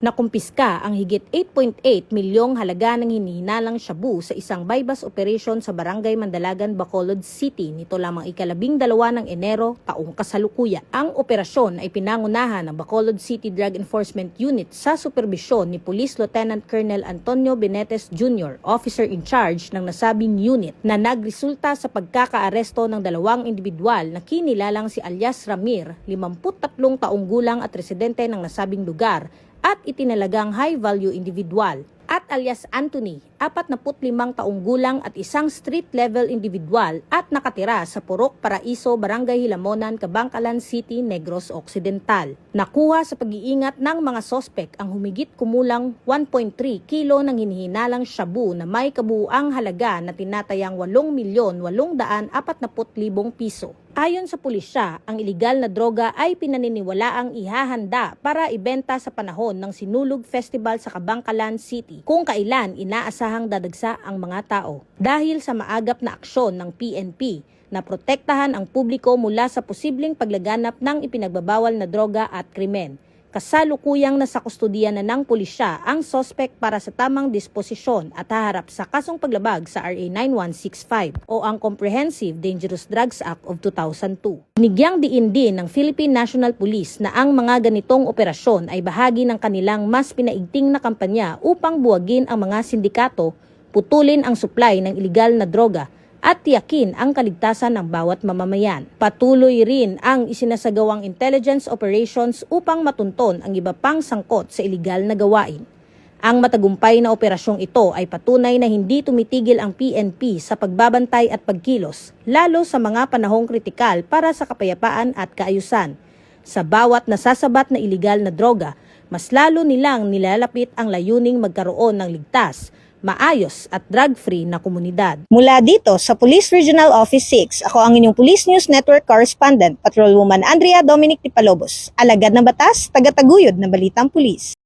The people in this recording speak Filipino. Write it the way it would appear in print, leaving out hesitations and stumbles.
Nakumpiska ang higit 8.8 milyong halaga ng hinihinalang shabu sa isang bypass operation sa Barangay Mandalagan, Bacolod City nito lamang ika-12 ng Enero taong kasalukuyan. Ang operasyon ay pinangunahan ng Bacolod City Drug Enforcement Unit sa superbisyon ni Police Lieutenant Colonel Antonio Benetes Jr., officer in charge ng nasabing unit, na nagresulta sa pagkakaaresto ng dalawang individual na kinilalang si alias Ramir, 53 taong gulang at residente ng nasabing lugar, at itinalagang high-value individual, at alias Anthony, 45 taong gulang at isang street-level individual at nakatira sa Purok Paraiso, Barangay Hilamonan, Cabangcalan City, Negros Occidental. Nakuha sa pag-iingat ng mga sospek ang humigit kumulang 1.3 kilo ng hinihinalang shabu na may kabuuang halaga na tinatayang 8,840,000 piso. Ayon sa pulisya, ang iligal na droga ay pinaniniwalaang ihahanda para ibenta sa panahon ng Sinulog Festival sa Cabangcalan City, kung kailan inaasahang dadagsa ang mga tao. Dahil sa maagap na aksyon ng PNP na protektahan ang publiko mula sa posibleng paglaganap ng ipinagbabawal na droga at krimen, kasalukuyang nasa kustodiya na ng pulisya ang sospek para sa tamang disposisyon at haharap sa kasong paglabag sa RA 9165 o ang Comprehensive Dangerous Drugs Act of 2002. Binigyang diin din ng Philippine National Police na ang mga ganitong operasyon ay bahagi ng kanilang mas pinaigting na kampanya upang buwagin ang mga sindikato, putulin ang supply ng iligal na droga, at tiyakin ang kaligtasan ng bawat mamamayan. Patuloy rin ang isinasagawang intelligence operations upang matunton ang iba pang sangkot sa iligal na gawain. Ang matagumpay na operasyong ito ay patunay na hindi tumitigil ang PNP sa pagbabantay at pagkilos, lalo sa mga panahong kritikal para sa kapayapaan at kaayusan. Sa bawat nasasabat na iligal na droga, mas lalo nilang nilalapit ang layuning magkaroon ng ligtas, maayos at drug-free na komunidad. Mula dito sa Police Regional Office 6, ako ang inyong Police News Network Correspondent, Patrolwoman Andrea Dominic Tipalobos. Alagad ng batas, tagataguyod ng balitang pulis.